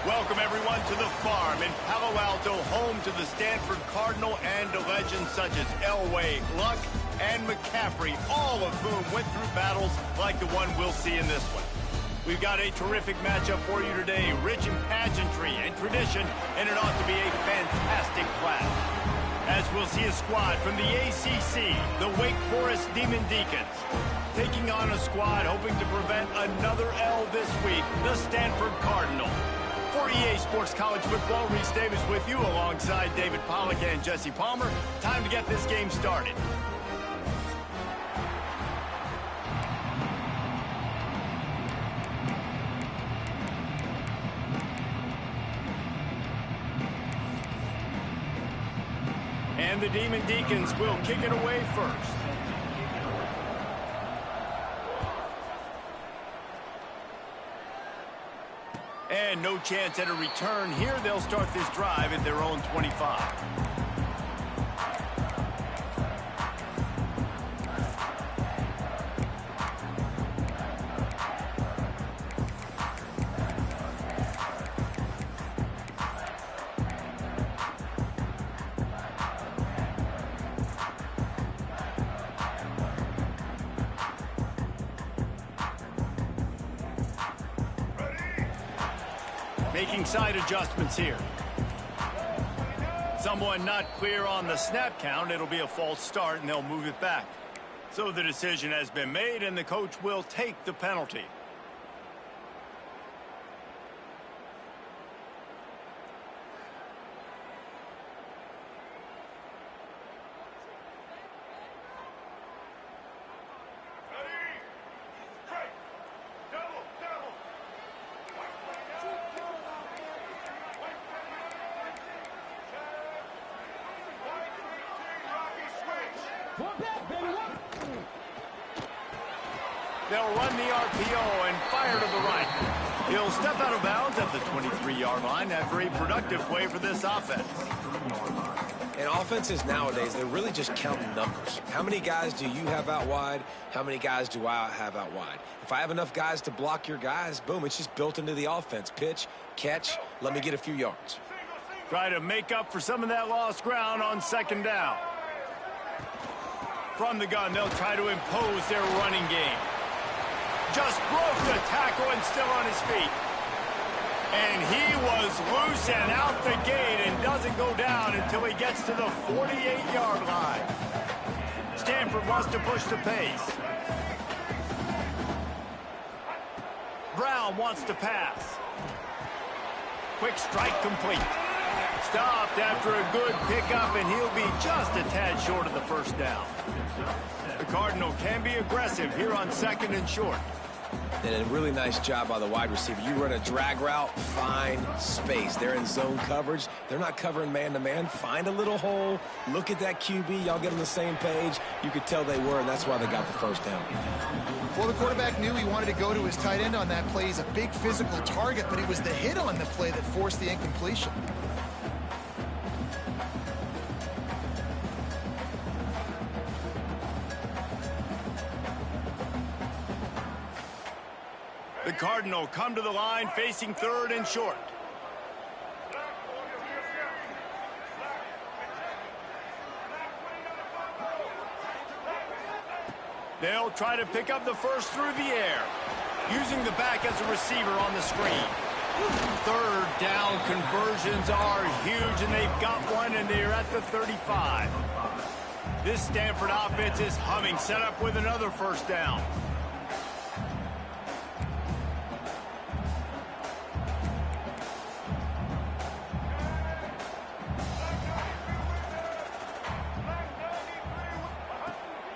Welcome, everyone, to the farm in Palo Alto, home to the Stanford Cardinal and to legends such as Elway, Luck, and McCaffrey, all of whom went through battles like the one we'll see in this one. We've got a terrific matchup for you today, rich in pageantry and tradition, and it ought to be a fantastic clash. As we'll see a squad from the ACC, the Wake Forest Demon Deacons, taking on a squad hoping to prevent another L this week, the Stanford Cardinal. For EA Sports College Football, Reese Davis with you alongside David Pollack and Jesse Palmer. Time to get this game started. And the Demon Deacons will kick it away first. And no chance at a return here. They'll start this drive at their own 25. Making side adjustments here. Someone not clear on the snap count. It'll be a false start, and they'll move it back. So the decision has been made, and the coach will take the penalty. They'll run the RPO and fire to the right. He'll step out of bounds at the 23-yard line after a productive play for this offense. And offenses nowadays, they're really just counting numbers. How many guys do you have out wide? How many guys do I have out wide? If I have enough guys to block your guys, boom, it's just built into the offense. Pitch, catch, let me get a few yards. Try to make up for some of that lost ground on second down. From the gun, they'll try to impose their running game. Just broke the tackle and still on his feet. And he was loose and out the gate and doesn't go down until he gets to the 48-yard line. Stanford wants to push the pace. Brown wants to pass. Quick strike complete. Stopped after a good pickup, and he'll be just a tad short of the first down. The Cardinal can be aggressive here on second and short. And a really nice job by the wide receiver. You run a drag route, find space. They're in zone coverage. They're not covering man-to-man. Find a little hole. Look at that QB. Y'all get on the same page. You could tell they were, and that's why they got the first down. Well, the quarterback knew he wanted to go to his tight end on that play. He's a big physical target, but it was the hit on the play that forced the incompletion. The Cardinal come to the line facing third and short. They'll try to pick up the first through the air, using the back as a receiver on the screen. Third down conversions are huge, and they've got one, and they're at the 35. This Stanford offense is humming, set up with another first down.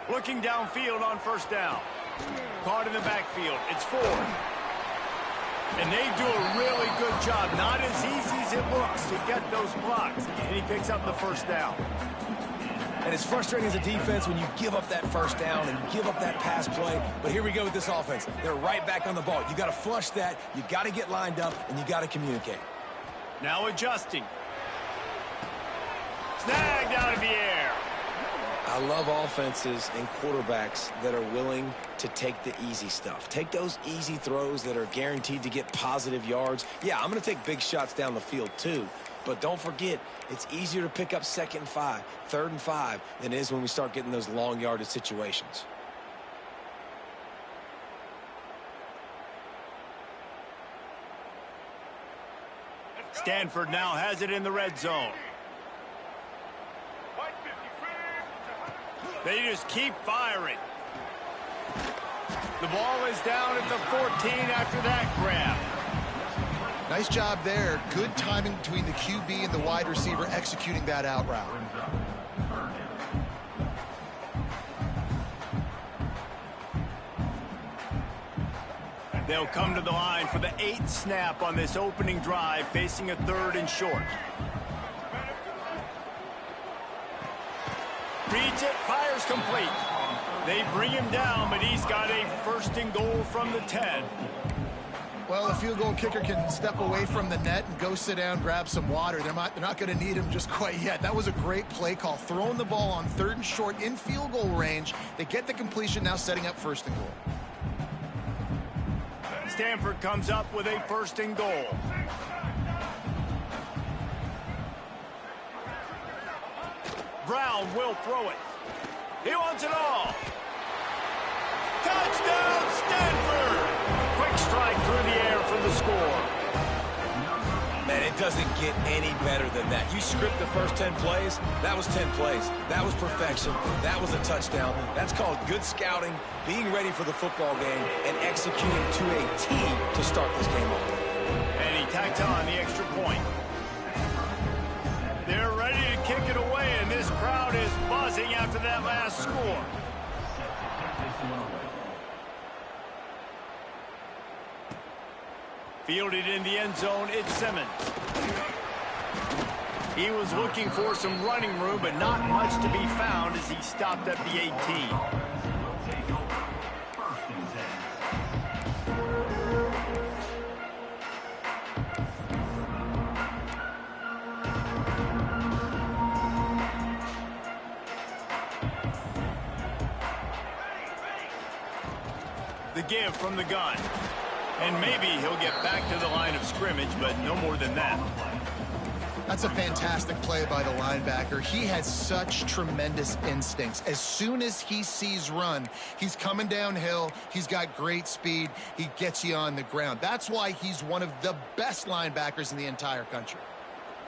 Looking downfield on first down. Caught in the backfield. It's fourth. And they do a really good job. Not as easy as it looks to get those blocks. And he picks up the first down. And it's frustrating as a defense when you give up that first down and you give up that pass play. But here we go with this offense. They're right back on the ball. You got to flush that. You got to get lined up, and you got to communicate. Now adjusting. Snagged out of the air. I love offenses and quarterbacks that are willing to take the easy stuff. Take those easy throws that are guaranteed to get positive yards. Yeah, I'm going to take big shots down the field too. But don't forget, it's easier to pick up 2nd and 5, 3rd and 5 than it is when we start getting those long yardage situations. Stanford now has it in the red zone. They just keep firing. The ball is down at the 14 after that grab. Nice job there. Good timing between the QB and the wide receiver executing that out route. They'll come to the line for the 8th snap on this opening drive, facing a 3rd and short. Reads it, fires complete. They bring him down, but he's got a 1st and goal from the 10. Well, a field goal kicker can step away from the net and go sit down, grab some water. They're not going to need him just quite yet. That was a great play call. Throwing the ball on 3rd and short in field goal range. They get the completion, now setting up 1st and goal. Stanford comes up with a 1st and goal. Brown will throw it. He wants it all. Touchdown, Stanford! Quick strike through the air for the score. Man, it doesn't get any better than that. You script the first 10 plays, that was 10 plays. That was perfection. That was a touchdown. That's called good scouting, being ready for the football game, and executing to a team to start this game off. And he tacks on the extra point. They're ready to kick it away, and this crowd is buzzing after that last score. Fielded in the end zone, it's Simmons. He was looking for some running room, but not much to be found as he stopped at the 18. The give from the gun. And maybe he'll get back to the line of scrimmage, but no more than that. That's a fantastic play by the linebacker. He has such tremendous instincts. As soon as he sees run, he's coming downhill. He's got great speed. He gets you on the ground. That's why he's one of the best linebackers in the entire country.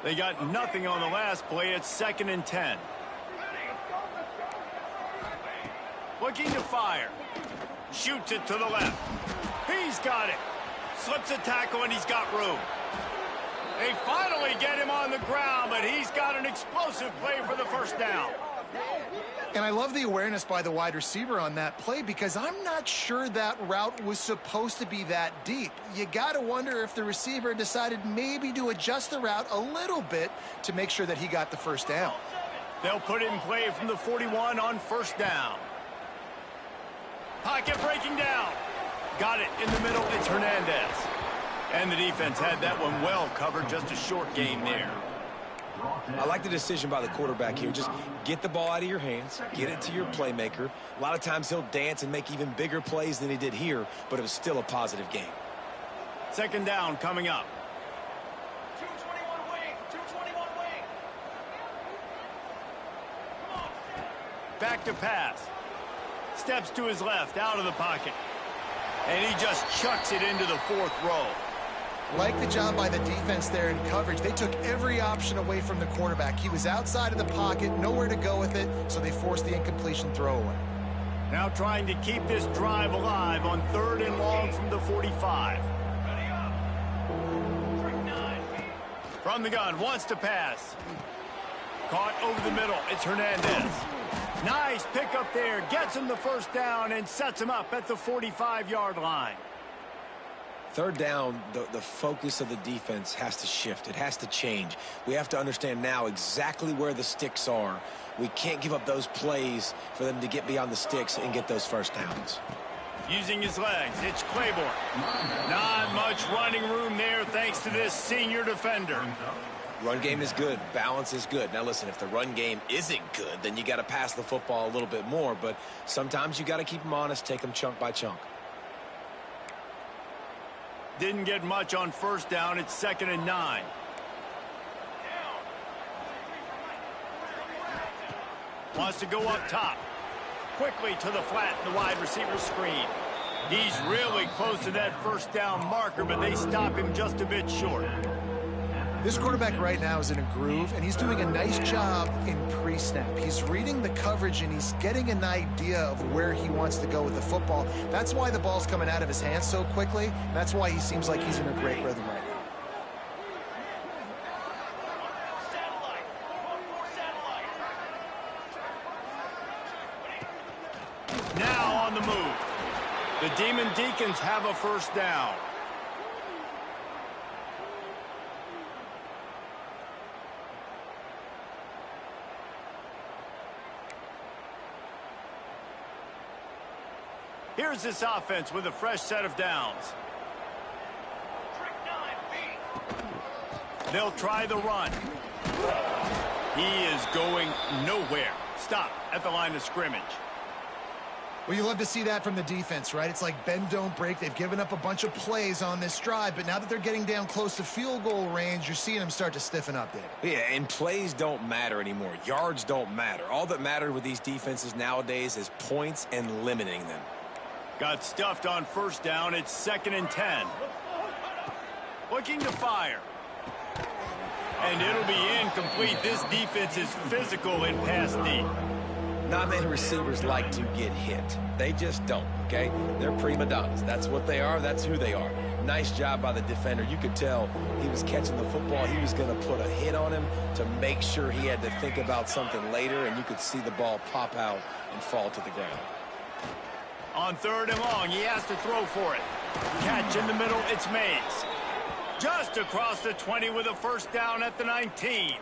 They got nothing on the last play. It's 2nd and 10. Looking to fire. Shoots it to the left. He's got it. Slips a tackle, and he's got room. They finally get him on the ground, but he's got an explosive play for the 1st down. And I love the awareness by the wide receiver on that play because I'm not sure that route was supposed to be that deep. You got to wonder if the receiver decided maybe to adjust the route a little bit to make sure that he got the 1st down. They'll put it in play from the 41 on 1st down. Pocket breaking down. Got it in the middle. It's Hernandez. And the defense had that one well covered. Just a short gain there. I like the decision by the quarterback here. Just get the ball out of your hands. Get it to your playmaker. A lot of times he'll dance and make even bigger plays than he did here, but it was still a positive game. 2nd down coming up. 221 wing. 221 wing. Come on. Back to pass. Steps to his left, out of the pocket. And he just chucks it into the 4th row. Like the job by the defense there in coverage. They took every option away from the quarterback. He was outside of the pocket, nowhere to go with it, so they forced the incompletion throwaway. Now trying to keep this drive alive on 3rd and long from the 45. From the gun, wants to pass. Caught over the middle. It's Hernandez. Nice pickup there. Gets him the 1st down and sets him up at the 45-yard line. 3rd down, the focus of the defense has to shift. It has to change. We have to understand now exactly where the sticks are. We can't give up those plays for them to get beyond the sticks and get those 1st downs. Using his legs, it's Claiborne. Not much running room there thanks to this senior defender. Run game is good. Balance is good. Now, listen, if the run game isn't good, then you got to pass the football a little bit more. But sometimes you got to keep them honest, take them chunk by chunk. Didn't get much on first down. It's 2nd and 9. Wants to go up top. Quickly to the flat in the wide receiver screen. He's really close to that first down marker, but they stop him just a bit short. This quarterback right now is in a groove, and he's doing a nice job in pre-snap. He's reading the coverage, and he's getting an idea of where he wants to go with the football. That's why the ball's coming out of his hands so quickly. That's why he seems like he's in a great rhythm right now. Now on the move. The Demon Deacons have a first down. Here's this offense with a fresh set of downs. They'll try the run. He is going nowhere. Stop at the line of scrimmage. Well, you love to see that from the defense, right? It's like bend, don't break. They've given up a bunch of plays on this drive, but now that they're getting down close to field goal range, you're seeing them start to stiffen up, David. Yeah, and plays don't matter anymore. Yards don't matter. All that matters with these defenses nowadays is points and limiting them. Got stuffed on first down. It's 2nd and 10. Looking to fire. And it'll be incomplete. This defense is physical in pass deep. Not many receivers like to get hit. They just don't, okay? They're prima donnas. That's what they are. That's who they are. Nice job by the defender. You could tell he was catching the football. He was going to put a hit on him to make sure he had to think about something later, and you could see the ball pop out and fall to the ground. On 3rd and long, he has to throw for it. Catch in the middle, it's Mays. Just across the 20 with a first down at the 19.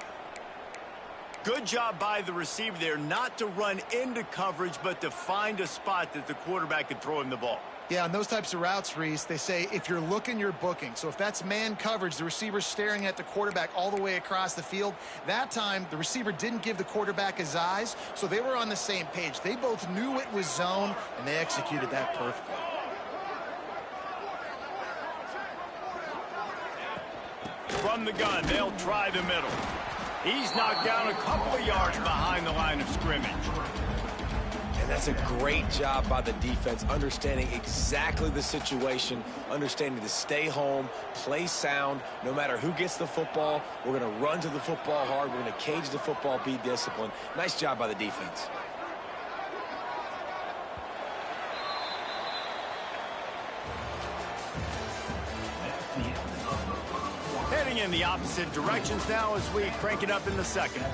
Good job by the receiver there not to run into coverage, but to find a spot that the quarterback could throw him the ball. Yeah, on those types of routes, Reese, they say if you're looking, you're booking. So if that's man coverage, the receiver's staring at the quarterback all the way across the field. That time, the receiver didn't give the quarterback his eyes, so they were on the same page. They both knew it was zone, and they executed that perfectly. From the gun, they'll try the middle. He's knocked down a couple of yards behind the line of scrimmage. And that's a great job by the defense, understanding exactly the situation, understanding to stay home, play sound. No matter who gets the football, we're going to run to the football hard. We're going to cage the football, be disciplined. Nice job by the defense. Heading in the opposite directions now as we crank it up in the second.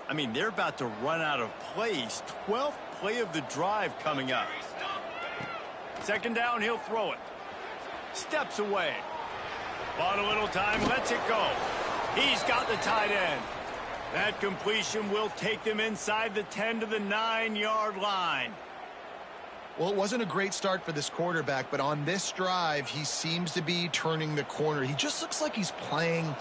I mean, they're about to run out of plays. 12th play of the drive coming up. 2nd down, he'll throw it. Steps away. Bought a little time, lets it go. He's got the tight end. That completion will take them inside the 10 to the 9-yard line. Well, it wasn't a great start for this quarterback, but on this drive, he seems to be turning the corner. He just looks like he's playing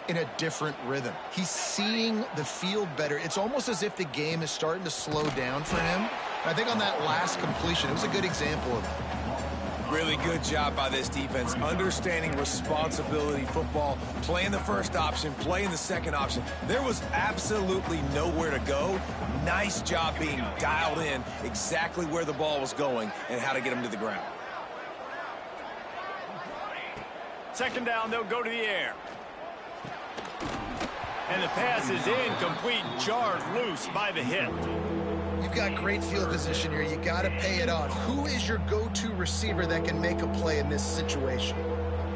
in a different rhythm. He's seeing the field better. It's almost as if the game is starting to slow down for him. And I think on that last completion, it was a good example of that. Really good job by this defense, understanding responsibility football, playing the first option, playing the second option. There was absolutely nowhere to go. Nice job being dialed in exactly where the ball was going and how to get him to the ground. 2nd down, they'll go to the air. And the pass is incomplete, jarred loose by the hit. You've got great field position here. You got to pay it off. Who is your go-to receiver that can make a play in this situation?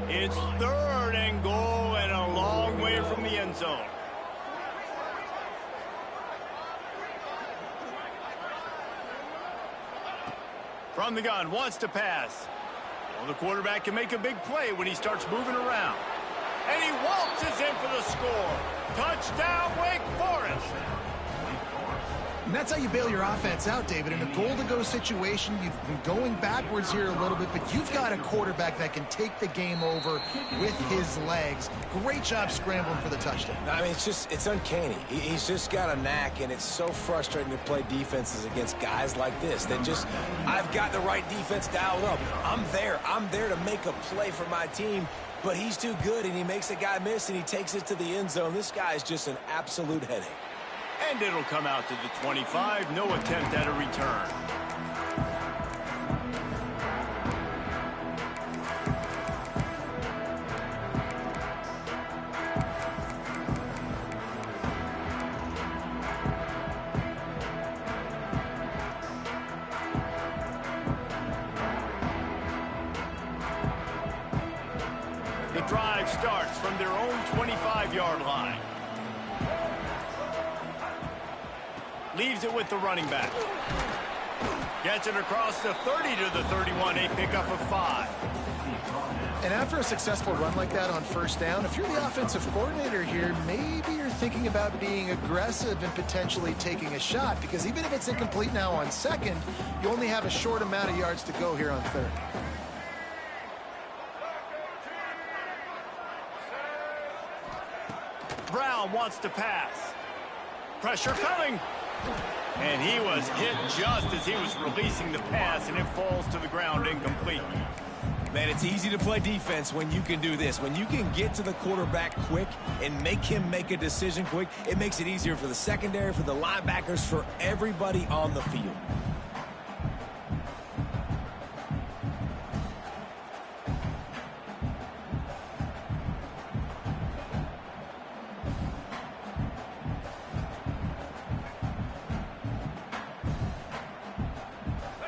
It's 3rd and goal and a long way from the end zone. From the gun, wants to pass. Well, the quarterback can make a big play when he starts moving around. And he waltzes in for the score. Touchdown, Wake Forest. And that's how you bail your offense out, David. In a goal-to-go situation, you've been going backwards here a little bit, but you've got a quarterback that can take the game over with his legs. Great job scrambling for the touchdown. I mean, it's uncanny. He's just got a knack, and it's so frustrating to play defenses against guys like this. That just, I've got the right defense dialed up. I'm there to make a play for my team, but he's too good, and he makes the guy miss, and he takes it to the end zone. This guy is just an absolute headache. And it'll come out to the 25. No attempt at a return. The drive starts from their own 25-yard line. Leaves it with the running back. Gets it across the 30 to the 31, a pickup of 5. And after a successful run like that on first down, if you're the offensive coordinator here, maybe you're thinking about being aggressive and potentially taking a shot, because even if it's incomplete now on second, you only have a short amount of yards to go here on third. Brown wants to pass. Pressure coming. And he was hit just as he was releasing the pass, and it falls to the ground incomplete. Man, it's easy to play defense when you can do this. When you can get to the quarterback quick and make him make a decision quick, it makes it easier for the secondary, for the linebackers, for everybody on the field.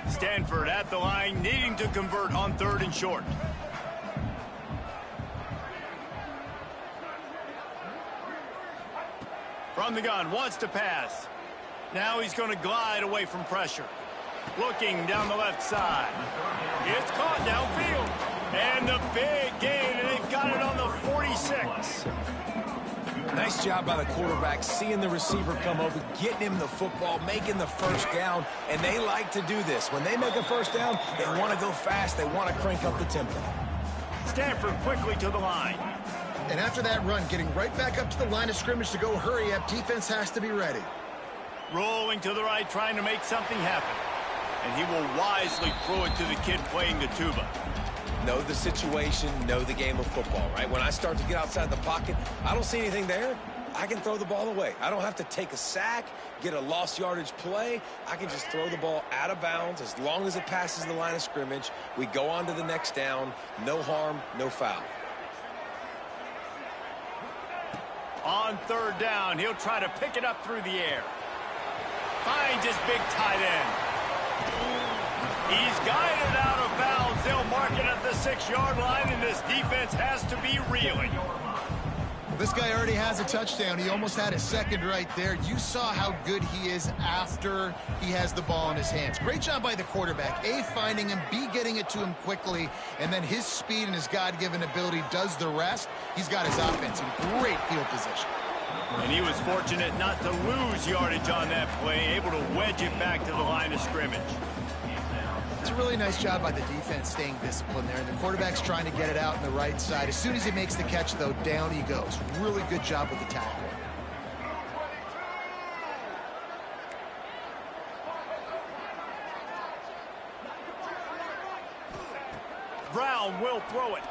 Stanford at the line, needing to convert on 3rd and short. From the gun, wants to pass. Now he's going to glide away from pressure. Looking down the left side. It's caught downfield. And the big gain, and they've got it on the 46. Nice job by the quarterback, seeing the receiver come over, getting him the football, making the first down, and they like to do this. When they make a first down, they want to go fast. They want to crank up the tempo. Stanford quickly to the line. And after that run, getting right back up to the line of scrimmage to go hurry up, defense has to be ready. Rolling to the right, trying to make something happen. And he will wisely throw it to the kid playing the tuba. Know the situation, know the game of football, right? When I start to get outside the pocket, I don't see anything there, I can throw the ball away. I don't have to take a sack, get a lost yardage play. I can just throw the ball out of bounds as long as it passes the line of scrimmage. We go on to the next down. No harm, no foul. On 3rd down, he'll try to pick it up through the air. Finds his big tight end. He's guided out of bounds. They'll mark it at the 6-yard line, and this defense has to be reeling. This guy already has a touchdown. He almost had a second right there. You saw how good he is after he has the ball in his hands. Great job by the quarterback. A, finding him, B, getting it to him quickly, and then his speed and his God-given ability does the rest. He's got his offense in great field position. And he was fortunate not to lose yardage on that play, able to wedge it back to the line of scrimmage. It's a really nice job by the defense staying disciplined there. And the quarterback's trying to get it out on the right side. As soon as he makes the catch, though, down he goes. Really good job with the tackle. Brown will throw it.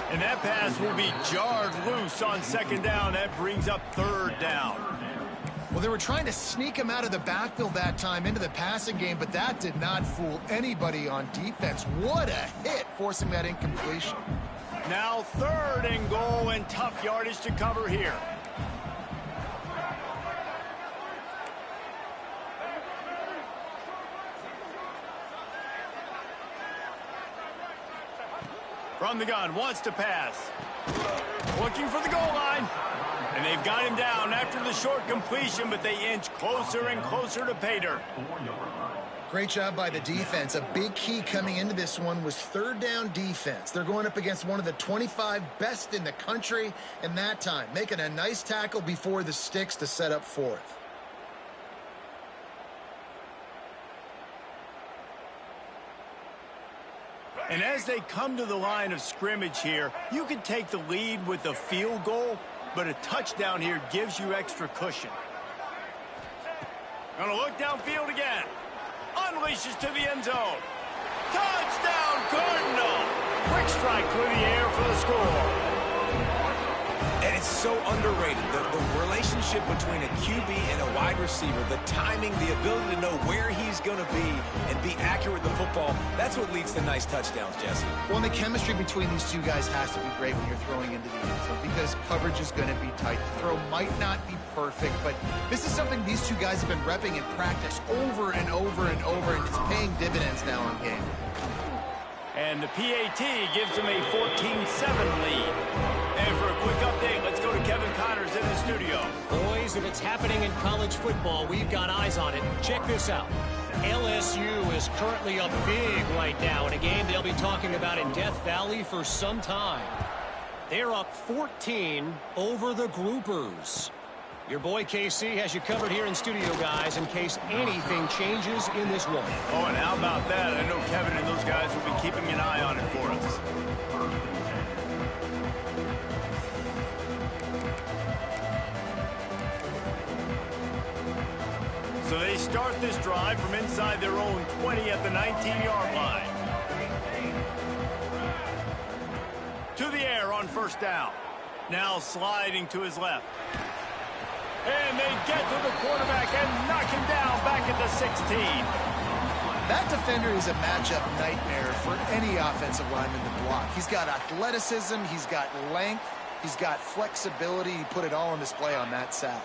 And that pass will be jarred loose on 2nd down. That brings up 3rd down. Well, they were trying to sneak him out of the backfield that time into the passing game, but that did not fool anybody on defense. What a hit, forcing that incompletion. Now 3rd and goal, and tough yardage to cover here. From the gun, wants to pass. Looking for the goal line. And they've got him down after the short completion, but they inch closer and closer to pay dirt. Great job by the defense. A big key coming into this one was third down defense. They're going up against one of the 25 best in the country in that time, making a nice tackle before the sticks to set up fourth. And as they come to the line of scrimmage here, you can take the lead with a field goal, but a touchdown here gives you extra cushion. Gonna look downfield again. Unleashes to the end zone. Touchdown, Cardinal! Quick strike through the air for the score. And it's so underrated. The relationship between a QB and a wide receiver, the timing, the ability to know where he's going to be and be accurate with the football, that's what leads to nice touchdowns, Jesse. Well, and the chemistry between these two guys has to be great when you're throwing into the end zone because coverage is going to be tight. The throw might not be perfect, but this is something these two guys have been repping in practice over and over and over, and it's paying dividends now in game. And the PAT gives them a 14-7 lead. And for a quick update, let's go to Kevin Connors in the studio. Boys, if it's happening in college football, we've got eyes on it. Check this out. LSU is currently up big right now in a game they'll be talking about in Death Valley for some time. They're up 14 over the Groupers. Your boy KC has you covered here in studio, guys, in case anything changes in this one. Oh, and how about that? I know Kevin and those guys will be keeping an eye on it for us. So they start this drive from inside their own 20 at the 19-yard line. To the air on first down. Now sliding to his left. And they get to the quarterback and knock him down back at the 16. That defender is a matchup nightmare for any offensive lineman to block. He's got athleticism, he's got length, he's got flexibility. He put it all on display on that sack.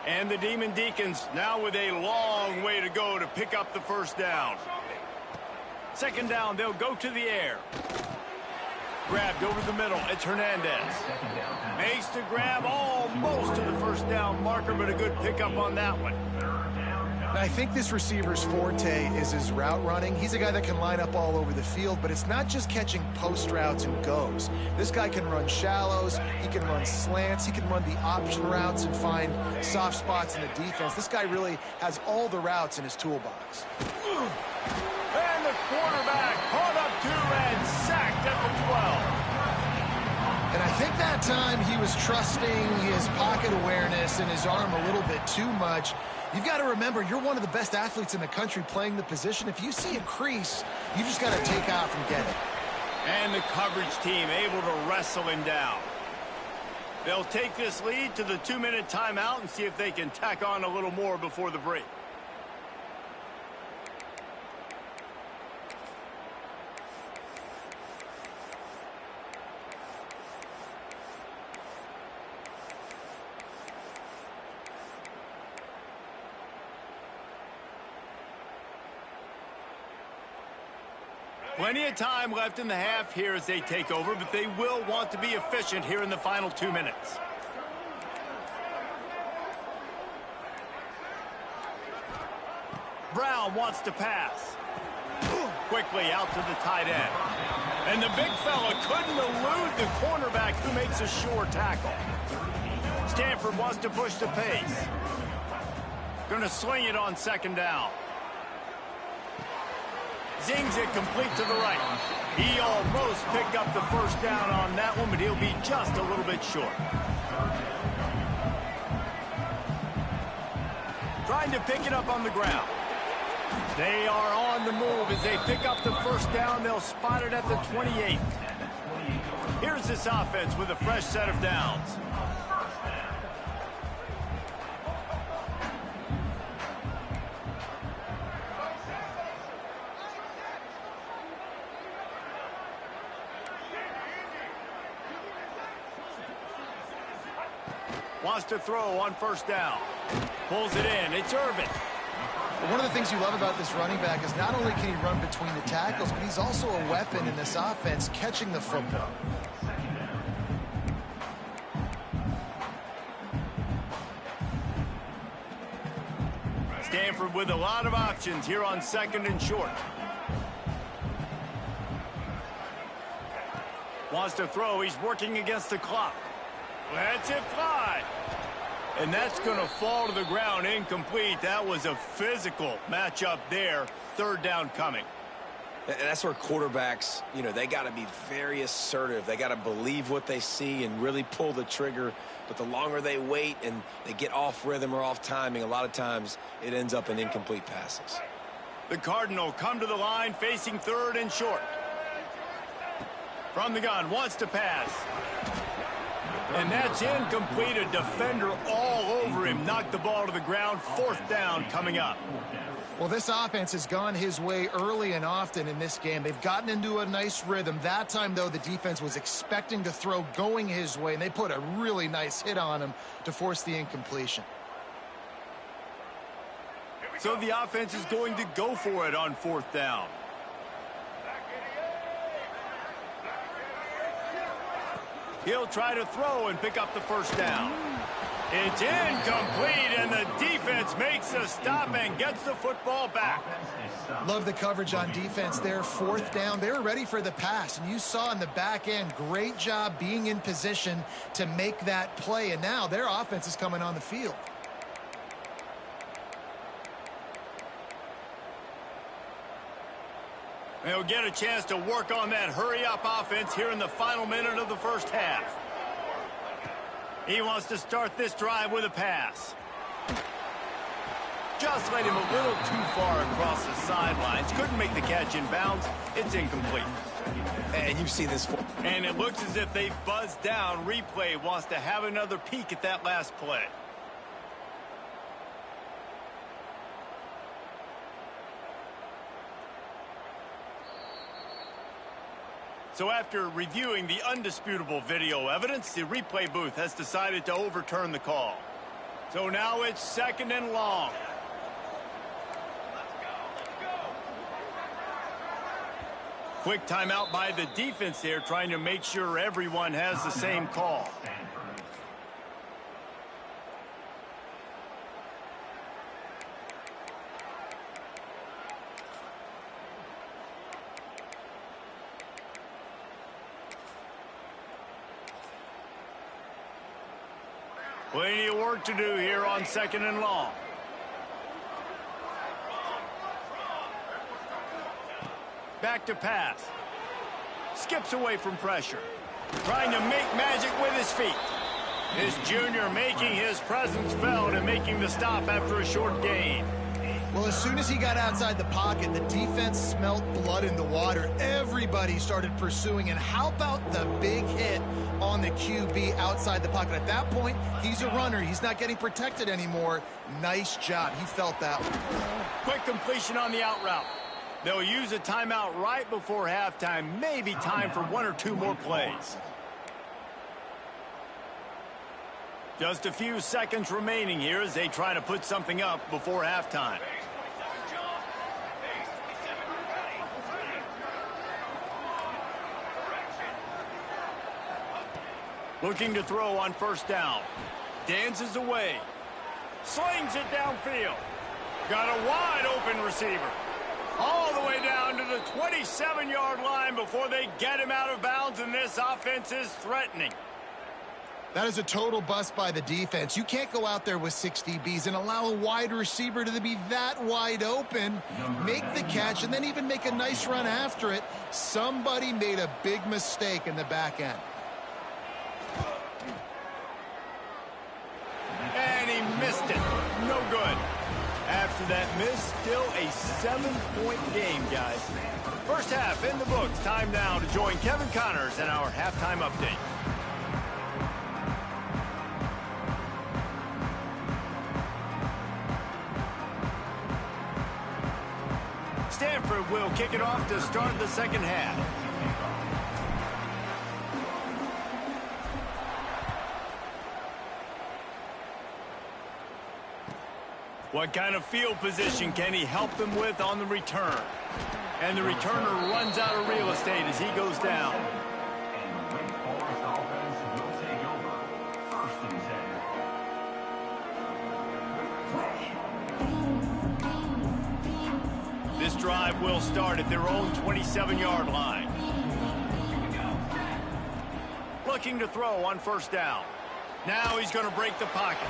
And the Demon Deacons now with a long way to go to pick up the first down. Second down, they'll go to the air. Grabbed over the middle, it's Hernandez. Makes the grab almost to the first down marker, but a good pickup on that one. I think this receiver's forte is his route running. He's a guy that can line up all over the field, but it's not just catching post routes and goes. This guy can run shallows, he can run slants, he can run the option routes and find soft spots in the defense. This guy really has all the routes in his toolbox. And the quarterback caught up to and sacked at the 12. And I think that time he was trusting his pocket awareness and his arm a little bit too much. You've got to remember, you're one of the best athletes in the country playing the position. If you see a crease, you just got to take off and get it. And the coverage team able to wrestle him down. They'll take this lead to the 2-minute timeout and see if they can tack on a little more before the break. Plenty of time left in the half here as they take over, but they will want to be efficient here in the final 2 minutes. Brown wants to pass. Quickly out to the tight end. And the big fella couldn't elude the cornerback who makes a sure tackle. Stanford wants to push the pace. Going to sling it on second down. Zings it complete to the right. He almost picked up the first down on that one, but he'll be just a little bit short. Trying to pick it up on the ground. They are on the move as they pick up the first down. They'll spot it at the 28. Here's this offense with a fresh set of downs. Wants to throw on first down. Pulls it in. It's Irvin. One of the things you love about this running back is not only can he run between the tackles, but he's also a weapon in this offense catching the football. Stanford with a lot of options here on 2nd and short. Wants to throw. He's working against the clock. Lets it fly. And that's going to fall to the ground incomplete. That was a physical matchup there. 3rd down coming. And that's where quarterbacks, they got to be very assertive. They got to believe what they see and really pull the trigger. But the longer they wait and they get off rhythm or off timing, a lot of times it ends up in incomplete passes. The Cardinal come to the line facing 3rd and short. From the gun, wants to pass. And that's incomplete. A defender all over him. Knocked the ball to the ground. 4th down coming up. Well, this offense has gone his way early and often in this game. They've gotten into a nice rhythm. That time, though, the defense was expecting to throw going his way, and they put a really nice hit on him to force the incompletion. So the offense is going to go for it on 4th down. He'll try to throw and pick up the 1st down. It's incomplete, and the defense makes a stop and gets the football back. Love the coverage on defense there. 4th down. They were ready for the pass, and you saw in the back end, great job being in position to make that play, and now their offense is coming on the field. They'll get a chance to work on that hurry-up offense here in the final minute of the 1st half. He wants to start this drive with a pass. Just laid him a little too far across the sidelines. Couldn't make the catch in bounds. It's incomplete. And you see this. And it looks as if they buzzed down. Replay wants to have another peek at that last play. So after reviewing the undisputable video evidence, the replay booth has decided to overturn the call. So now it's 2nd and long. Quick timeout by the defense there, trying to make sure everyone has the same call. Plenty of work to do here on 2nd and long. Back to pass. Skips away from pressure. Trying to make magic with his feet. This junior making his presence felt and making the stop after a short gain. Well, as soon as he got outside the pocket, the defense smelled blood in the water. Everybody started pursuing. And how about the big hit on the QB outside the pocket? At that point, he's a runner. He's not getting protected anymore. Nice job. He felt that one. Quick completion on the out route. They'll use a timeout right before halftime. Maybe time for 1 or 2 more plays. Just a few seconds remaining here as they try to put something up before halftime. Looking to throw on 1st down. Dances away. Slings it downfield. Got a wide open receiver. All the way down to the 27-yard line before they get him out of bounds, and this offense is threatening. That is a total bust by the defense. You can't go out there with 6 DBs and allow a wide receiver to be that wide open, make the catch, and then even make a nice run after it. Somebody made a big mistake in the back end. And he missed it. No good. After that miss, still a 7-point game, guys. 1st half in the books. Time now to join Kevin Connors in our halftime update. Stanford will kick it off to start the 2nd half. What kind of field position can he help them with on the return? And the returner runs out of real estate as he goes down. This drive will start at their own 27-yard line. Looking to throw on first down. Now he's going to break the pocket.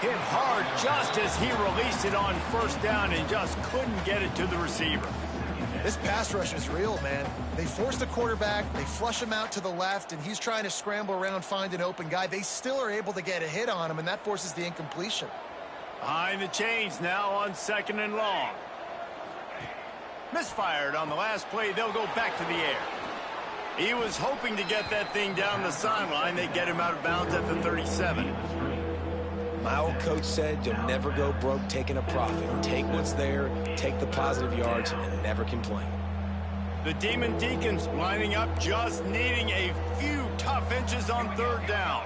Hit hard just as he released it on first down and just couldn't get it to the receiver. This pass rush is real, man. They force the quarterback, they flush him out to the left, and he's trying to scramble around, find an open guy. They still are able to get a hit on him, and that forces the incompletion. Behind the chains now on 2nd and long. Misfired on the last play. They'll go back to the air. He was hoping to get that thing down the sideline. They get him out of bounds at the 37. My old coach said you'll never go broke taking a profit. Take what's there, take the positive yards, and never complain. The Demon Deacons lining up, just needing a few tough inches on 3rd down.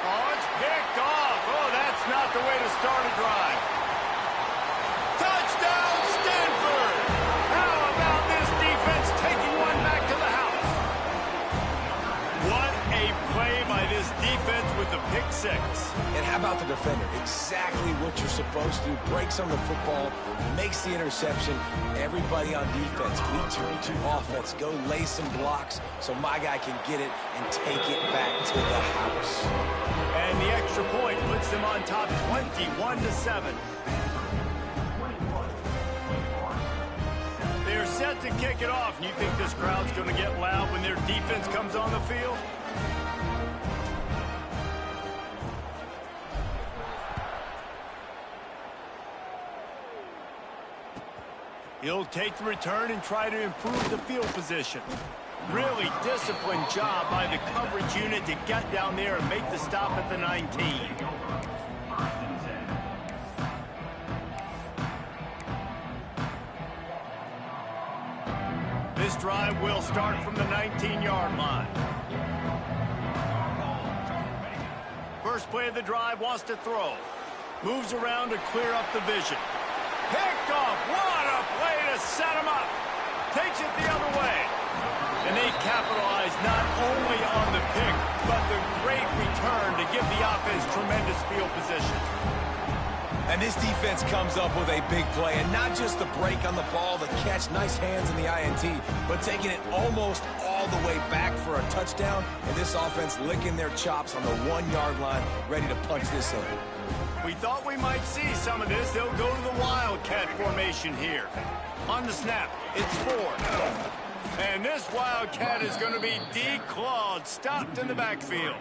Oh, it's picked off. Oh, that's not the way to start a drive. Touchdown, Stanford! How about this defense taking one back to the house? What a play by this defense with the pick 6. And how about the defender? Exactly what you're supposed to do. Breaks on the football, makes the interception. Everybody on defense, we turn to offense. Go lay some blocks so my guy can get it and take it back to the house. And the extra point puts them on top 21-7. They're set to kick it off. And you think this crowd's going to get loud when their defense comes on the field? He'll take the return and try to improve the field position. Really disciplined job by the coverage unit to get down there and make the stop at the 19. This drive will start from the 19-yard line. First play of the drive, wants to throw. Moves around to clear up the vision. Picked off. What a play to set him up. Takes it the other way. And they capitalize not only on the pick, but the great return to give the offense tremendous field position. And this defense comes up with a big play, and not just the break on the ball, the catch, nice hands in the INT, but taking it almost all the way back for a touchdown, and this offense licking their chops on the 1-yard line, ready to punch this in. We thought we might see some of this. They'll go to the Wildcat formation here. On the snap, it's Ford. And this Wildcat is going to be declawed, stopped in the backfield.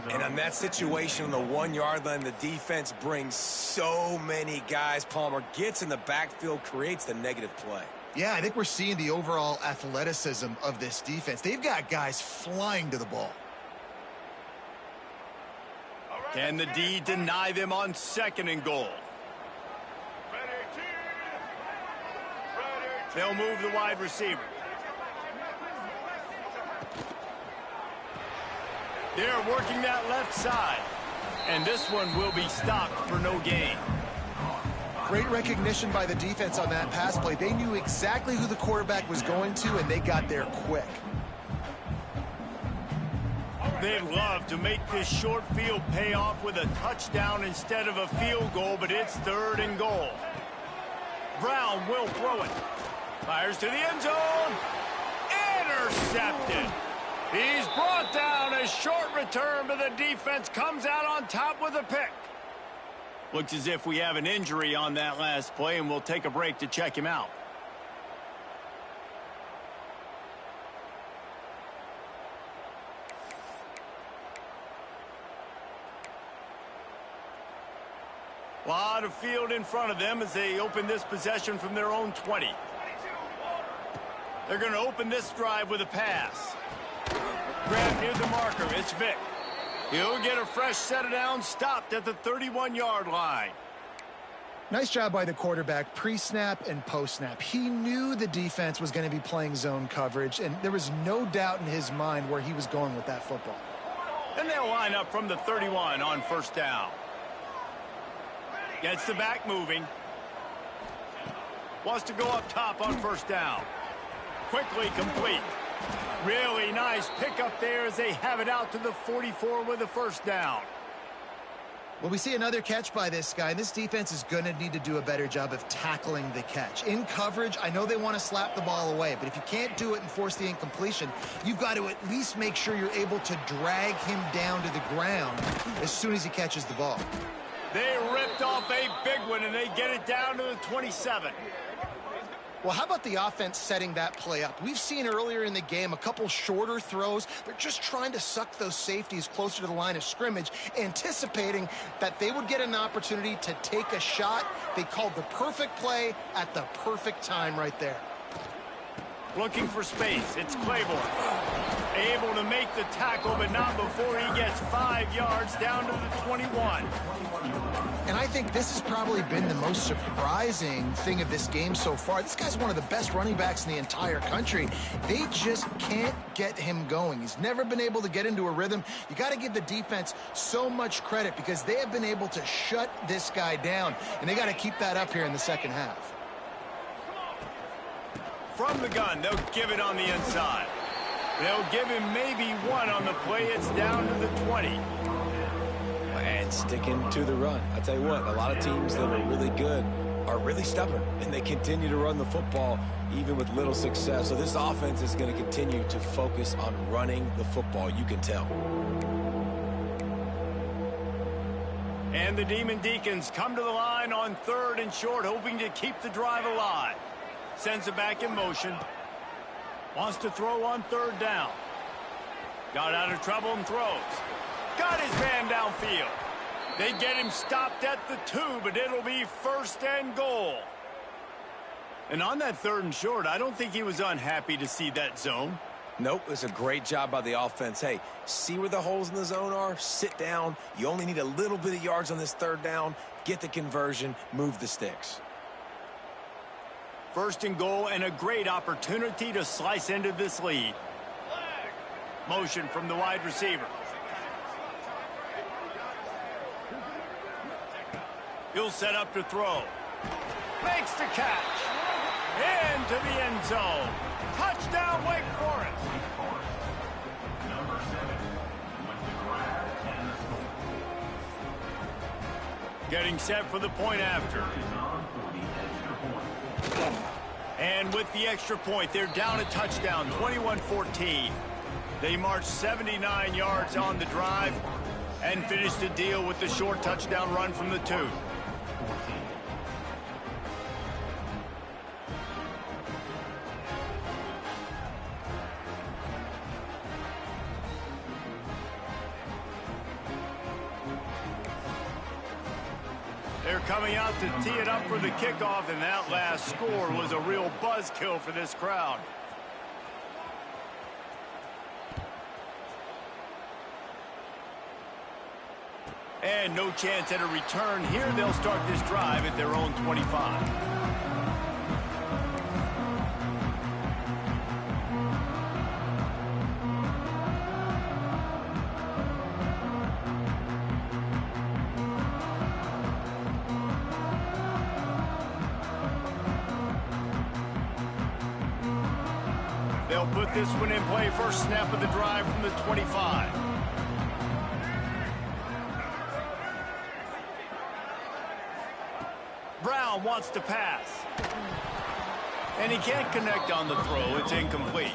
And on that situation on the 1-yard line, the defense brings so many guys. Palmer gets in the backfield, creates the negative play. Yeah, I think we're seeing the overall athleticism of this defense. They've got guys flying to the ball. Can the D deny them on 2nd and goal? They'll move the wide receiver. They're working that left side. And this one will be stopped for no gain. Great recognition by the defense on that pass play. They knew exactly who the quarterback was going to, and they got there quick. They'd love to make this short field pay off with a touchdown instead of a field goal, but it's 3rd and goal. Brown will throw it. Fires to the end zone. Intercepted. He's brought down. A short return, but the defense comes out on top with a pick. Looks as if we have an injury on that last play, and we'll take a break to check him out. A lot of field in front of them as they open this possession from their own 20. They're going to open this drive with a pass. Grab near the marker. It's Vick. He'll get a fresh set of downs, stopped at the 31-yard line. Nice job by the quarterback pre-snap and post-snap. He knew the defense was going to be playing zone coverage, and there was no doubt in his mind where he was going with that football. And they'll line up from the 31 on first down. Gets the back moving. Wants to go up top on first down. Quickly complete. Really nice pickup there as they have it out to the 44 with a first down. Well, we see another catch by this guy. This defense is going to need to do a better job of tackling the catch. In coverage, I know they want to slap the ball away, but if you can't do it and force the incompletion, you've got to at least make sure you're able to drag him down to the ground as soon as he catches the ball. They ripped off a big one, and they get it down to the 27. Well, how about the offense setting that play up? We've seen earlier in the game a couple shorter throws. They're just trying to suck those safeties closer to the line of scrimmage, anticipating that they would get an opportunity to take a shot. They called the perfect play at the perfect time right there. Looking for space. It's Claiborne. Able to make the tackle, but not before he gets 5 yards down to the 21. And I think this has probably been the most surprising thing of this game so far. This guy's one of the best running backs in the entire country. They just can't get him going. He's never been able to get into a rhythm. You got to give the defense so much credit because they have been able to shut this guy down, and they got to keep that up here in the second half. From the gun, they'll give it on the inside. They'll give him maybe one on the play. It's down to the 20. And sticking to the run. I tell you what, a lot of teams that are really good are really stubborn, and they continue to run the football even with little success. So this offense is going to continue to focus on running the football, you can tell. And the Demon Deacons come to the line on 3rd and short, hoping to keep the drive alive. Sends it back in motion. Wants to throw on 3rd down. Got out of trouble and throws. Got his man downfield. They get him stopped at the 2, but it'll be 1st and goal. And on that 3rd and short, I don't think he was unhappy to see that zone. Nope, it's a great job by the offense. Hey, see where the holes in the zone are? Sit down. You only need a little bit of yards on this 3rd down. Get the conversion. Move the sticks. 1st and goal, and a great opportunity to slice into this lead. Motion from the wide receiver. He'll set up to throw. Makes the catch. Into the end zone. Touchdown, Wake Forest. Getting set for the point after. And with the extra point, they're down a touchdown, 21-14. They marched 79 yards on the drive and finished the deal with the short touchdown run from the 2. They're coming out to tee it up for the kickoff, and that last score was a real buzzkill for this crowd. And no chance at a return here. They'll start this drive at their own 25. They'll put this one in play. First snap of the drive from the 25. Brown wants to pass. And he can't connect on the throw. It's incomplete.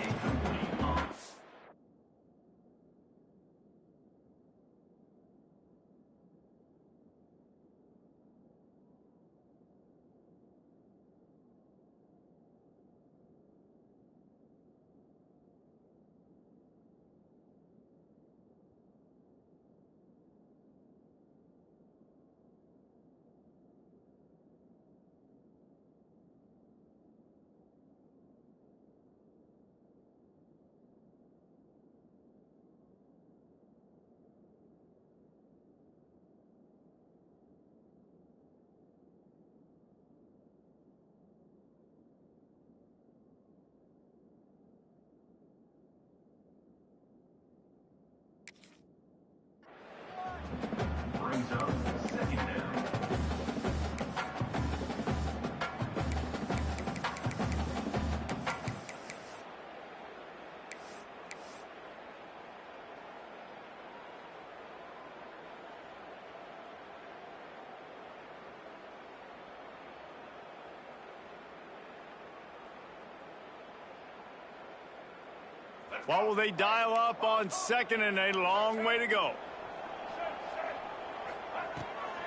What will they dial up on second and a long way to go?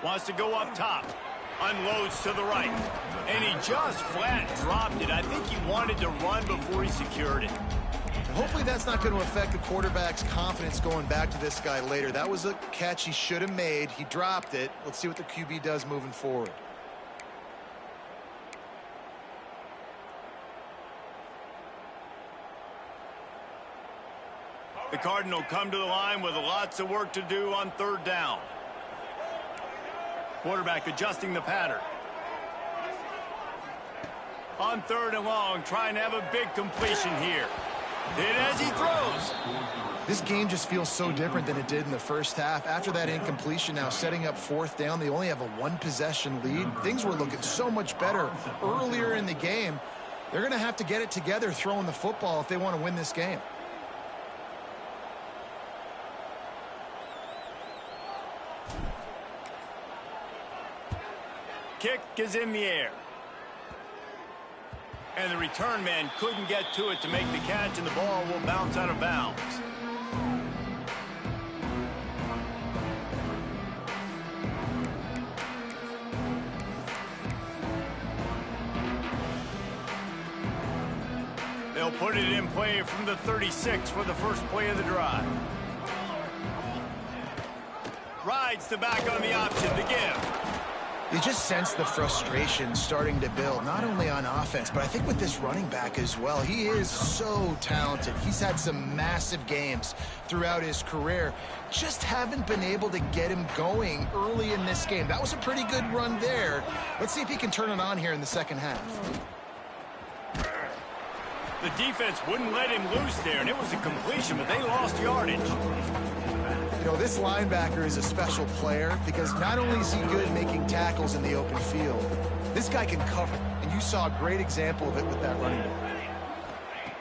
Wants to go up top. Unloads to the right. And he just flat dropped it. I think he wanted to run before he secured it. Hopefully that's not going to affect the quarterback's confidence going back to this guy later. That was a catch he should have made. He dropped it. Let's see what the QB does moving forward. The Cardinal come to the line with lots of work to do on third down. Quarterback adjusting the pattern. On third and long, trying to have a big completion here. Hit as he throws. This game just feels so different than it did in the first half. After that incompletion, now setting up fourth down, they only have a one-possession lead. Things were looking so much better earlier in the game. They're going to have to get it together throwing the football if they want to win this game. Kick is in the air. And the return man couldn't get to it to make the catch, and the ball will bounce out of bounds. They'll put it in play from the 36 for the first play of the drive. Rides the back on the option to give. You just sense the frustration starting to build, not only on offense, but I think with this running back as well. He is so talented. He's had some massive games throughout his career. Just haven't been able to get him going early in this game. That was a pretty good run there. Let's see if he can turn it on here in the second half. The defense wouldn't let him loose there, and it was a completion, but they lost yardage. You know, this linebacker is a special player because not only is he good making tackles in the open field, this guy can cover, and you saw a great example of it with that running back.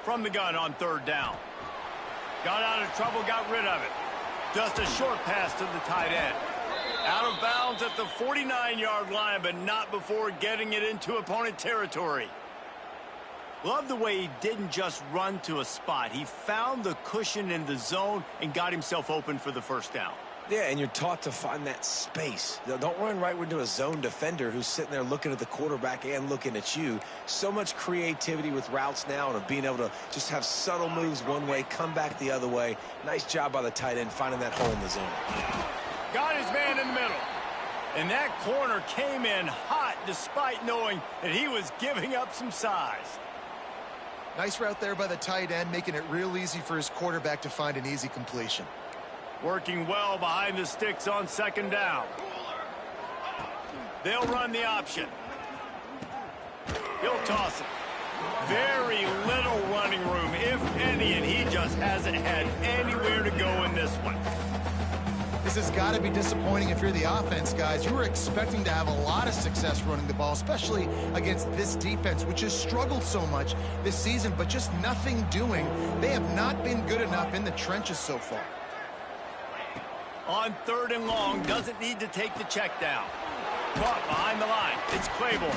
From the gun on third down. Got out of trouble, got rid of it. Just a short pass to the tight end. Out of bounds at the 49-yard line, but not before getting it into opponent territory. Love the way he didn't just run to a spot. He found the cushion in the zone and got himself open for the first down. Yeah, and you're taught to find that space. Don't run right into a zone defender who's sitting there looking at the quarterback and looking at you. So much creativity with routes now and of being able to just have subtle moves one way, come back the other way. Nice job by the tight end finding that hole in the zone. Got his man in the middle. And that corner came in hot despite knowing that he was giving up some size. Nice route there by the tight end, making it real easy for his quarterback to find an easy completion. Working well behind the sticks on second down. They'll run the option. He'll toss it. Very little running room, if any, and he just hasn't had anywhere to go in this one. This has got to be disappointing if you're the offense, guys. You were expecting to have a lot of success running the ball, especially against this defense, which has struggled so much this season, but just nothing doing. They have not been good enough in the trenches so far. On third and long, doesn't need to take the check down. Caught behind the line. It's Claiborne.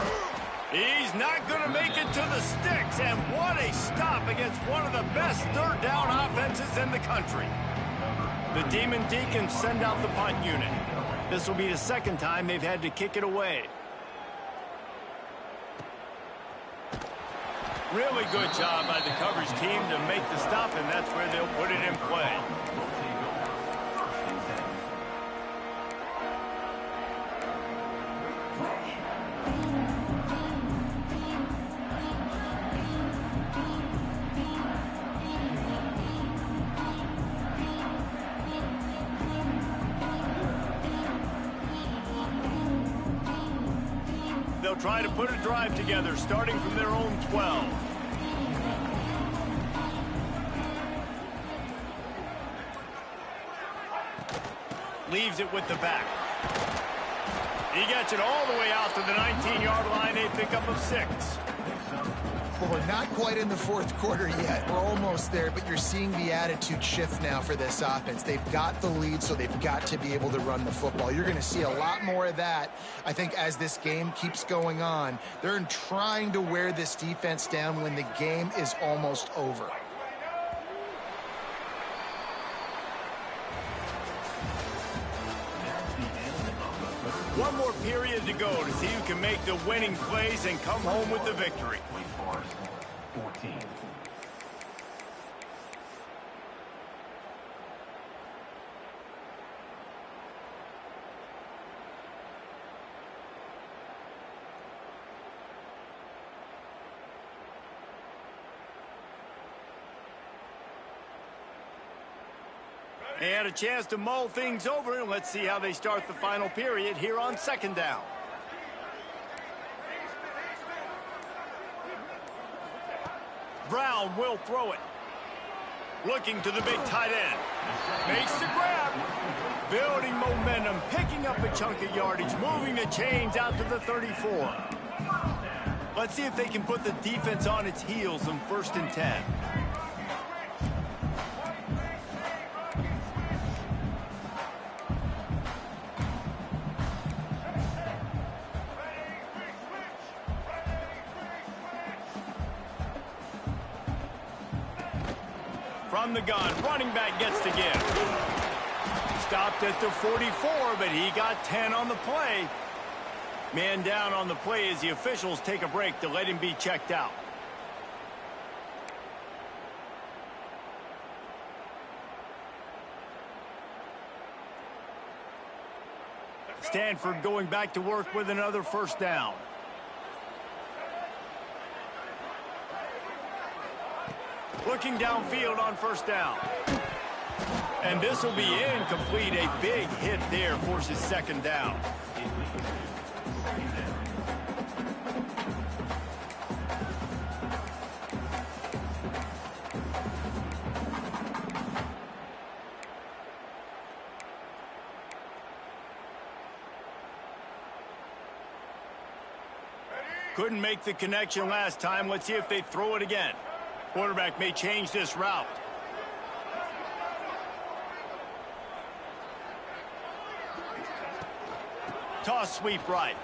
He's not going to make it to the sticks, and what a stop against one of the best third down offenses in the country. The Demon Deacons send out the punt unit. This will be the second time they've had to kick it away. Really good job by the coverage team to make the stop, and that's where they'll put it in play. They'll try to put a drive together, starting from their own 12. Leaves it with the back. He gets it all the way out to the 19-yard line, a pickup of 6. Well, we're not quite in the fourth quarter yet. We're almost there, but you're seeing the attitude shift now for this offense. They've got the lead, so they've got to be able to run the football. You're going to see a lot more of that, I think, as this game keeps going on. They're trying to wear this defense down when the game is almost over. good to go to see who can make the winning plays and come home with the victory. 14. They had a chance to mull things over, and let's see how they start the final period here on second down. Brown will throw it. Looking to the big tight end. Makes the grab. Building momentum, picking up a chunk of yardage, moving the chains out to the 34. Let's see if they can put the defense on its heels on 1st and 10. From the gun, running back gets the give. Stopped at the 44, but he got 10 on the play. Man down on the play as the officials take a break to let him be checked out. Stanford going back to work with another 1st down. Looking downfield on 1st down. And this will be incomplete. A big hit there forces 2nd down. Couldn't make the connection last time. Let's see if they throw it again. Quarterback may change this route. Toss sweep right.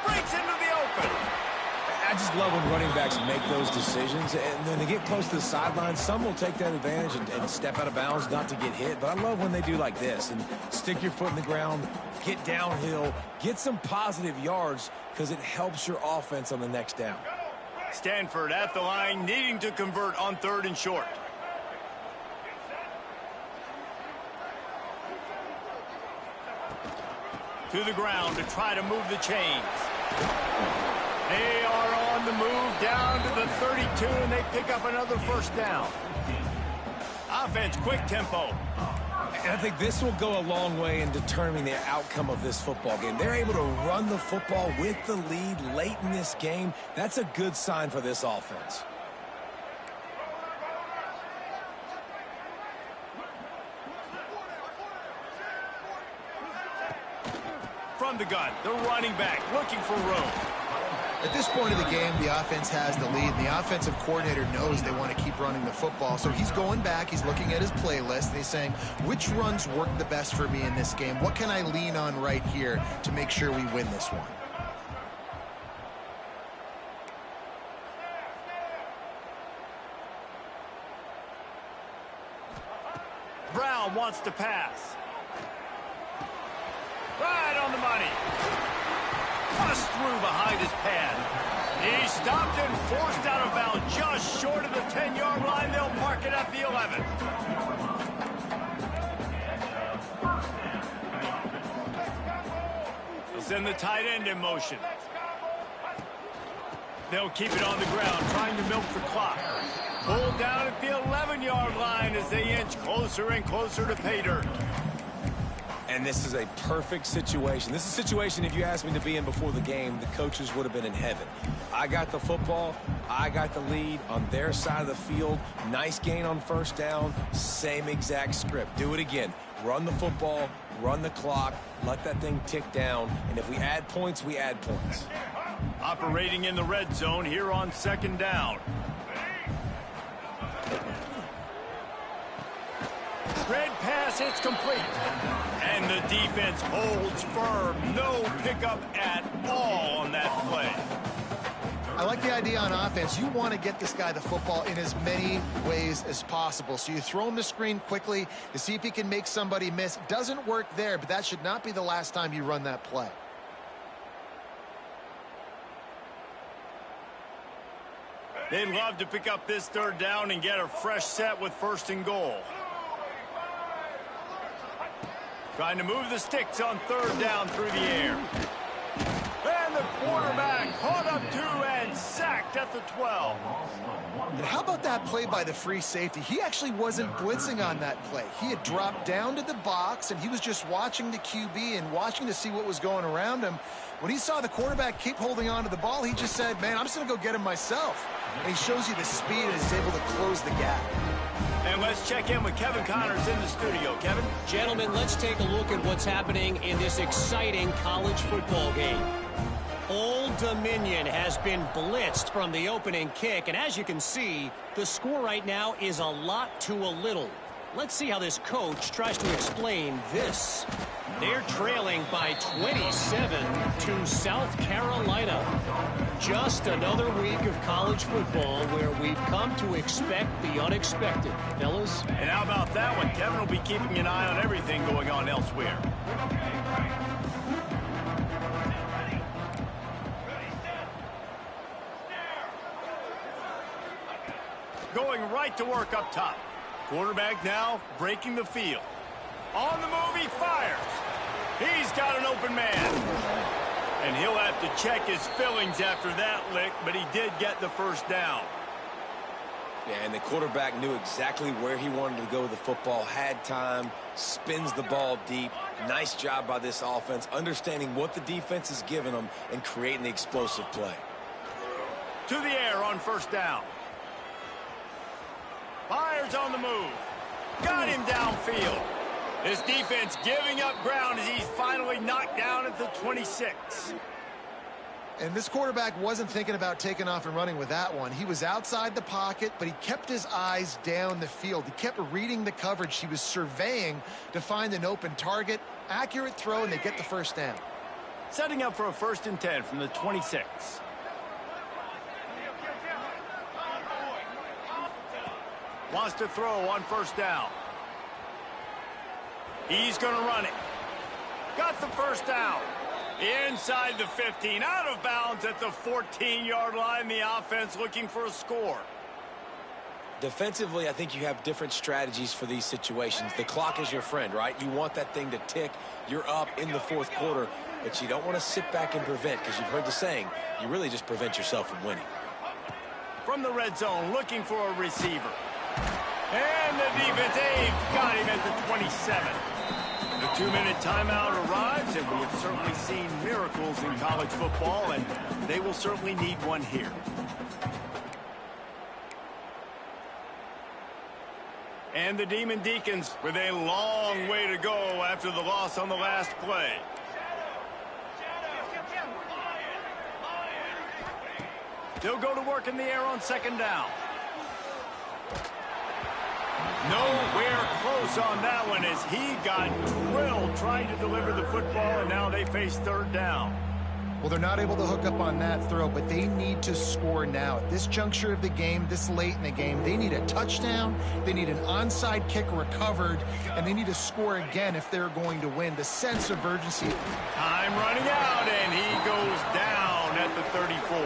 Breaks into the open. I just love when running backs make those decisions. And when they get close to the sideline, some will take that advantage and step out of bounds not to get hit. But I love when they do like this and stick your foot in the ground, get downhill, get some positive yards because it helps your offense on the next down. Stanford at the line, needing to convert on 3rd and short. To the ground to try to move the chains. They are on the move down to the 32, and they pick up another 1st down. Offense, quick tempo. And I think this will go a long way in determining the outcome of this football game. They're able to run the football with the lead late in this game. That's a good sign for this offense. From the gun, the running back looking for room. At this point of the game, the offense has the lead, and the offensive coordinator knows they want to keep running the football. So he's going back, he's looking at his playlist, and he's saying, which runs work the best for me in this game? What can I lean on right here to make sure we win this one? Brown wants to pass. Right on the money. Bust through behind his pad. He stopped and forced out of bounds just short of the 10-yard line. They'll mark it at the 11. They'll send the tight end in motion. They'll keep it on the ground, trying to milk the clock. Pulled down at the 11-yard line as they inch closer and closer to pay dirt. And this is a perfect situation. This is a situation, if you asked me to be in before the game, the coaches would have been in heaven. I got the football. I got the lead on their side of the field. Nice gain on 1st down. Same exact script. Do it again. Run the football, run the clock, let that thing tick down. And if we add points, we add points. Operating in the red zone here on 2nd down. Red pass, it's complete. And the defense holds firm. No pickup at all on that play. I like the idea on offense. You want to get this guy the football in as many ways as possible. So you throw him the screen quickly to see if he can make somebody miss. Doesn't work there, but that should not be the last time you run that play. They'd love to pick up this third down and get a fresh set with 1st and goal. Trying to move the sticks on 3rd down through the air. And the quarterback caught up 2 and sacked at the 12. And how about that play by the free safety? He actually wasn't blitzing on that play. He had dropped down to the box, and he was just watching the QB and watching to see what was going around him. When he saw the quarterback keep holding on to the ball, he just said, man, I'm just going to go get him myself. And he shows you the speed and is able to close the gap. And let's check in with Kevin Connors in the studio. Kevin? Gentlemen, let's take a look at what's happening in this exciting college football game. Old Dominion has been blitzed from the opening kick, and as you can see, the score right now is a lot to a little. Let's see how this coach tries to explain this. They're trailing by 27 to South Carolina. Just another week of college football where we've come to expect the unexpected. Fellas? And how about that one? Kevin will be keeping an eye on everything going on elsewhere. Going right to work up top. Quarterback now breaking the field. On the move, he fires. He's got an open man. And he'll have to check his fillings after that lick, but he did get the 1st down. Yeah, and the quarterback knew exactly where he wanted to go with the football, had time, spins the ball deep. Nice job by this offense, understanding what the defense is giving them and creating the explosive play. To the air on 1st down. Fires on the move. Got him downfield. This defense giving up ground as he's finally knocked down at the 26. And this quarterback wasn't thinking about taking off and running with that one. He was outside the pocket, but he kept his eyes down the field. He kept reading the coverage. He was surveying to find an open target. Accurate throw, and they get the 1st down. Setting up for a 1st and 10 from the 26. Wants to throw on 1st down. He's going to run it. Got the 1st down. Inside the 15. Out of bounds at the 14-yard line. The offense looking for a score. Defensively, I think you have different strategies for these situations. The clock is your friend, right? You want that thing to tick. You're up in the 4th quarter, but you don't want to sit back and prevent, because you've heard the saying, you really just prevent yourself from winning. From the red zone, looking for a receiver. And the defense, got him at the 27. The 2-minute timeout arrives, and we have certainly seen miracles in college football, and they will certainly need one here. And the Demon Deacons with a long way to go after the loss on the last play. They'll go to work in the air on 2nd down. Nowhere close on that one as he got drilled trying to deliver the football, and now they face 3rd down. Well, they're not able to hook up on that throw, but they need to score now. At this juncture of the game, this late in the game, they need a touchdown, they need an onside kick recovered, and they need to score again if they're going to win. The sense of urgency. Time running out, and he goes down at the 34.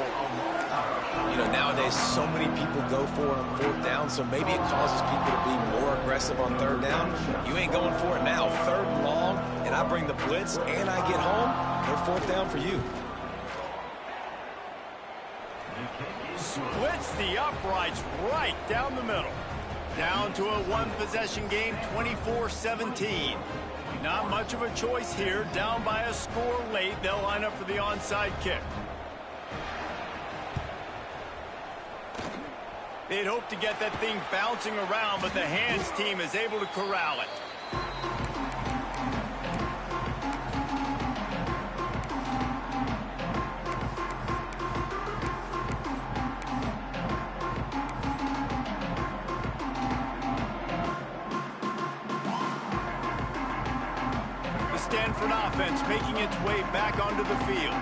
You know, nowadays, so many people go for it on 4th down, so maybe it causes people to be more aggressive on 3rd down. You ain't going for it now. 3rd and long, and I bring the blitz, and I get home, no 4th down for you. Splits the uprights right down the middle. Down to a 1-possession game, 24-17. Not much of a choice here. Down by a score late. They'll line up for the onside kick. They'd hope to get that thing bouncing around, but the hands team is able to corral it. Stanford offense making its way back onto the field.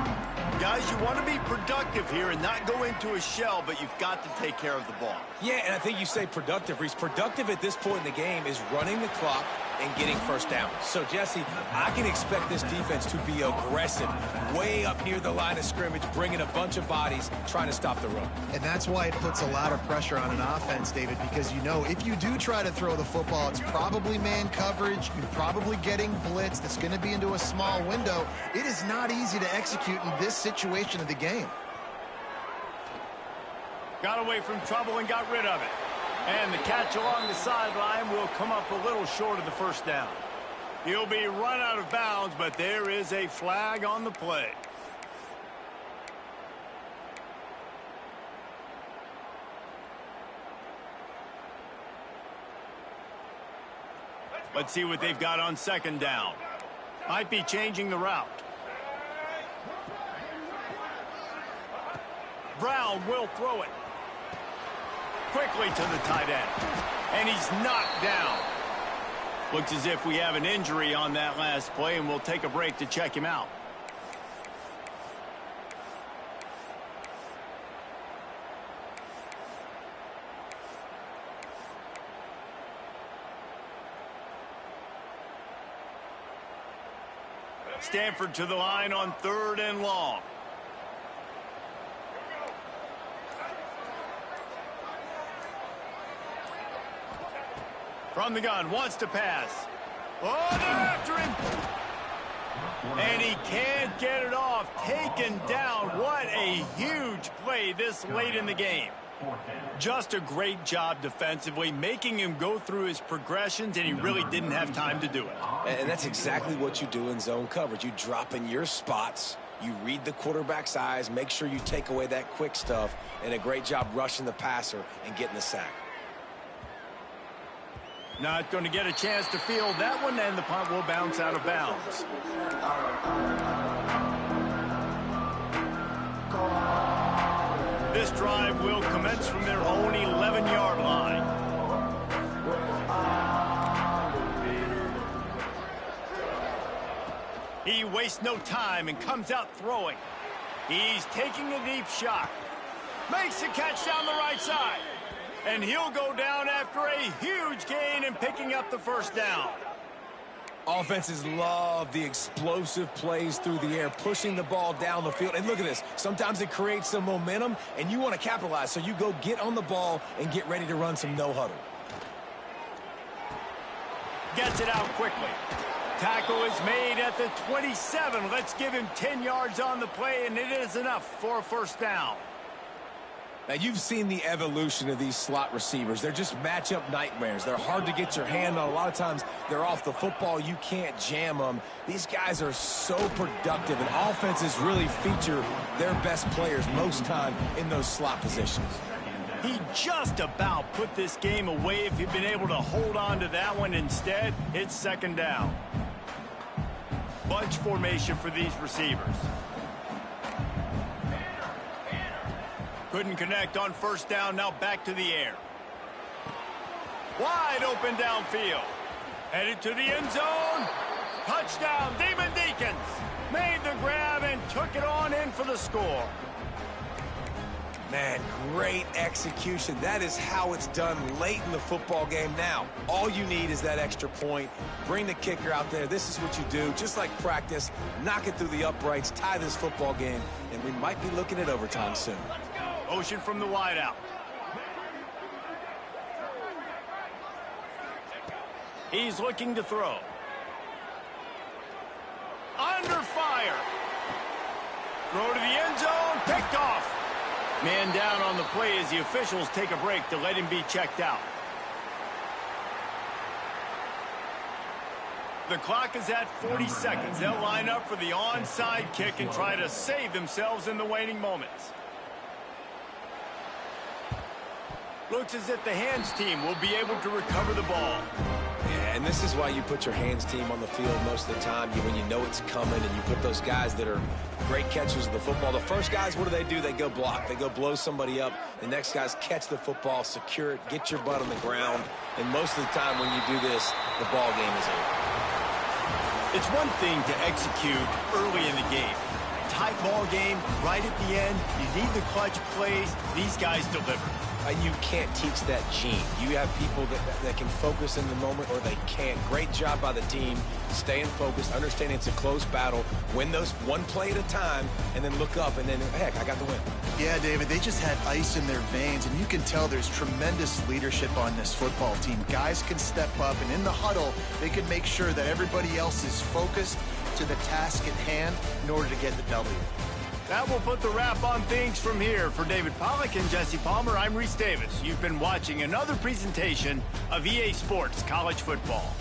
Guys, you want to be productive here and not go into a shell, but you've got to take care of the ball. Yeah, and I think you say productive, Reese. Productive at this point in the game is running the clock and getting first down. So, Jesse, I can expect this defense to be aggressive, way up near the line of scrimmage, bringing a bunch of bodies, trying to stop the run. And that's why it puts a lot of pressure on an offense, David, because you know if you do try to throw the football, it's probably man coverage. You're probably getting blitzed. It's going to be into a small window. It is not easy to execute in this situation of the game. Got away from trouble and got rid of it. And the catch along the sideline will come up a little short of the first down. He'll be run out of bounds, but there is a flag on the play. Let's see what they've got on second down. Might be changing the route. Brown will throw it. Quickly to the tight end. And he's knocked down. Looks as if we have an injury on that last play, and we'll take a break to check him out. Stanford to the line on 3rd and long. From the gun, wants to pass. Oh, they're after him. And he can't get it off. Taken down. What a huge play this late in the game. Just a great job defensively, making him go through his progressions, and he really didn't have time to do it. And that's exactly what you do in zone coverage. You drop in your spots. You read the quarterback's eyes. Make sure you take away that quick stuff. And a great job rushing the passer and getting the sack. Not going to get a chance to field that one, and the punt will bounce out of bounds. This drive will commence from their own 11-yard line. He wastes no time and comes out throwing. He's taking a deep shot. Makes a catch down the right side. And he'll go down after a huge gain and picking up the first down. Offenses love the explosive plays through the air, pushing the ball down the field. And look at this. Sometimes it creates some momentum, and you want to capitalize. So you go get on the ball and get ready to run some no-huddle. Gets it out quickly. Tackle is made at the 27. Let's give him 10 yards on the play, and it is enough for a first down. Now, you've seen the evolution of these slot receivers. They're just matchup nightmares. They're hard to get your hand on. A lot of times, they're off the football. You can't jam them. These guys are so productive, and offenses really feature their best players most time in those slot positions. He just about put this game away if he'd been able to hold on to that one. Instead, it's second down. Bunch formation for these receivers. Couldn't connect on first down. Now back to the air. Wide open downfield. Headed to the end zone. Touchdown, Demon Deacons. Made the grab and took it on in for the score. Man, great execution. That is how it's done late in the football game. Now, all you need is that extra point. Bring the kicker out there. This is what you do. Just like practice, knock it through the uprights, tie this football game, and we might be looking at overtime soon. Motion from the wideout. He's looking to throw. Under fire. Throw to the end zone. Picked off. Man down on the play as the officials take a break to let him be checked out. The clock is at 40 seconds. They'll line up for the onside kick and try to save themselves in the waning moments. Looks as if the hands team will be able to recover the ball. Yeah, and this is why you put your hands team on the field most of the time. When you know it's coming and you put those guys that are great catchers of the football. The first guys, what do? They go block. They go blow somebody up. The next guys catch the football, secure it, get your butt on the ground. And most of the time when you do this, the ball game is over. It's one thing to execute early in the game. Tight ball game, right at the end. You need the clutch plays. These guys deliver. You can't teach that gene. You have people that can focus in the moment or they can't. Great job by the team, staying focused, understanding it's a close battle, win those one play at a time, and then look up, and then, heck, I got the win. Yeah, David, they just had ice in their veins, and you can tell there's tremendous leadership on this football team. Guys can step up, and in the huddle, they can make sure that everybody else is focused to the task at hand in order to get the W. That will put the wrap on things from here. For David Pollack and Jesse Palmer, I'm Reese Davis. You've been watching another presentation of EA Sports College Football.